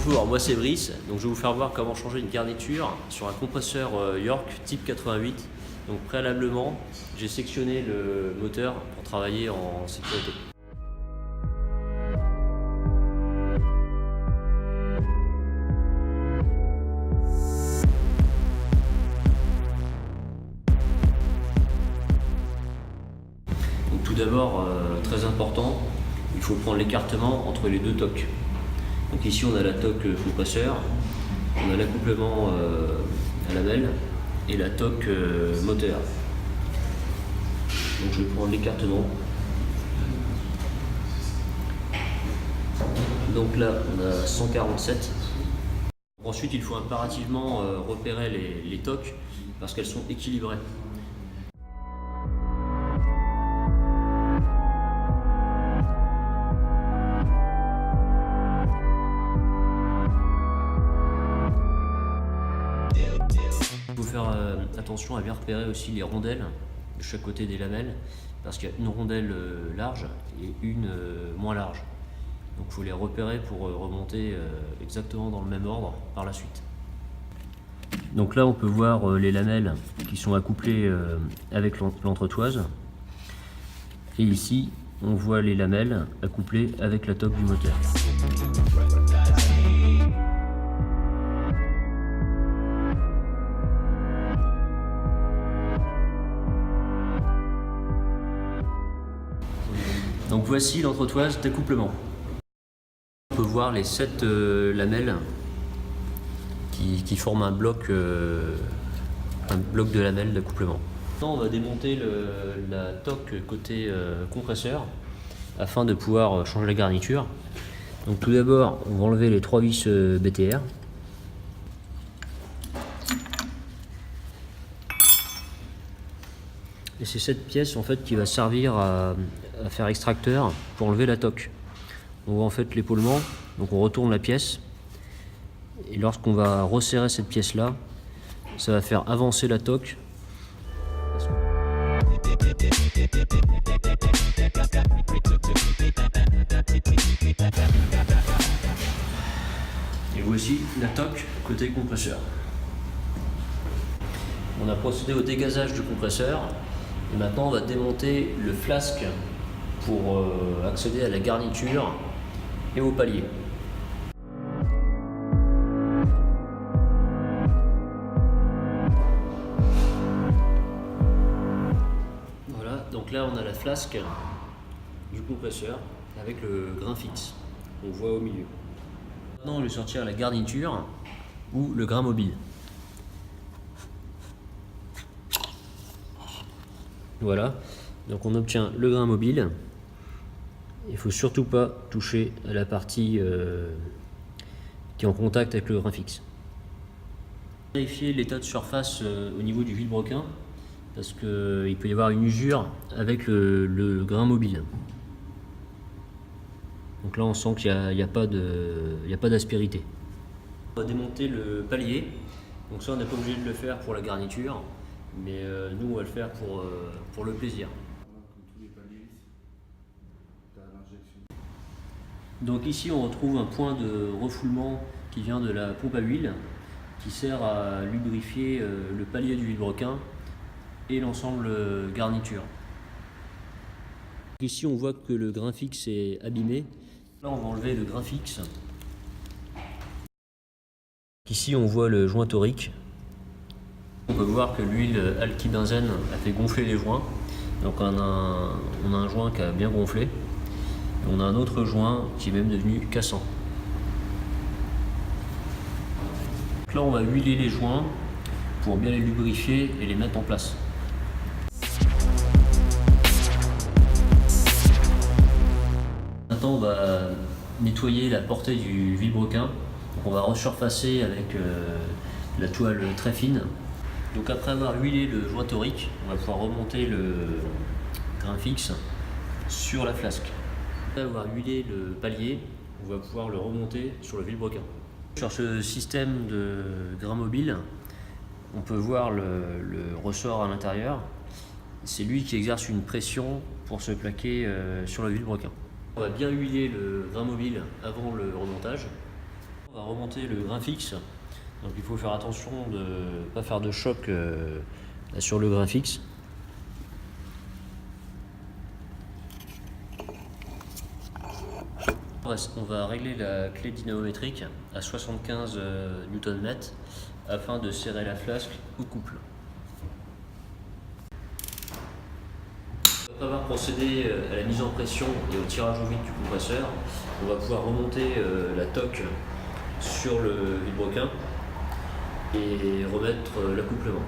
Bonjour, moi c'est Brice, donc je vais vous faire voir comment changer une garniture sur un compresseur York type 88. Donc préalablement, j'ai sectionné le moteur pour travailler en sécurité. Donc tout d'abord, très important, il faut prendre l'écartement entre les deux tocs. Donc ici on a la toque compresseur, on a l'accouplement à lamelle et la toque moteur. Donc je vais prendre l'écartement. Donc là on a 147. Ensuite il faut impérativement repérer les toques parce qu'elles sont équilibrées. Il faut faire attention à bien repérer aussi les rondelles de chaque côté des lamelles parce qu'il y a une rondelle large et une moins large. Donc il faut les repérer pour remonter exactement dans le même ordre par la suite. Donc là on peut voir les lamelles qui sont accouplées avec l'entretoise. Et ici on voit les lamelles accouplées avec la toque du moteur. Donc voici l'entretoise d'accouplement. On peut voir les 7 lamelles qui forment un bloc de lamelles d'accouplement. Maintenant on va démonter la toque côté compresseur afin de pouvoir changer la garniture. Donc tout d'abord on va enlever les 3 vis BTR. Et c'est cette pièce en fait qui va servir à faire extracteur pour enlever la toque. On voit en fait l'épaulement, donc on retourne la pièce et lorsqu'on va resserrer cette pièce là, ça va faire avancer la toque. Et voici la toque côté compresseur. On a procédé au dégazage du compresseur. Et maintenant on va démonter le flasque pour accéder à la garniture et au palier. Voilà, donc là on a la flasque du compresseur avec le grain fixe qu'on voit au milieu. Maintenant on va sortir la garniture ou le grain mobile. Voilà, donc on obtient le grain mobile. Il ne faut surtout pas toucher à la partie qui est en contact avec le grain fixe. Vérifier l'état de surface au niveau du vilebrequin parce qu'il peut y avoir une usure avec le grain mobile. Donc là on sent qu'il n'y a pas d'aspérité. On va démonter le palier. Donc ça on n'est pas obligé de le faire pour la garniture. Mais nous on va le faire pour le plaisir. Donc ici on retrouve un point de refoulement qui vient de la pompe à huile qui sert à lubrifier le palier du vilebrequin et l'ensemble garniture. Ici on voit que le grain fixe est abîmé. Là on va enlever le grain fixe. Ici on voit le joint torique. On peut voir que l'huile alkylbenzène a fait gonfler les joints. Donc on a un joint qui a bien gonflé. Et on a un autre joint qui est même devenu cassant. Donc là on va huiler les joints pour bien les lubrifier et les mettre en place. Maintenant on va nettoyer la portée du vilebrequin. Donc on va resurfacer avec la toile très fine. Donc après avoir huilé le joint torique, on va pouvoir remonter le grain fixe sur la flasque. Après avoir huilé le palier, on va pouvoir le remonter sur le vilebrequin. Sur ce système de grain mobile, on peut voir le ressort à l'intérieur. C'est lui qui exerce une pression pour se plaquer sur le vilebrequin. On va bien huiler le grain mobile avant le remontage. On On va remonter le grain fixe, donc il faut faire attention de ne pas faire de choc sur le grain fixe. On va régler la clé dynamométrique à 75 Nm afin de serrer la flasque au couple. Après avoir procédé à la mise en pression et au tirage au vide du compresseur, on va pouvoir remonter la toque sur le vilebrequin et remettre l'accouplement.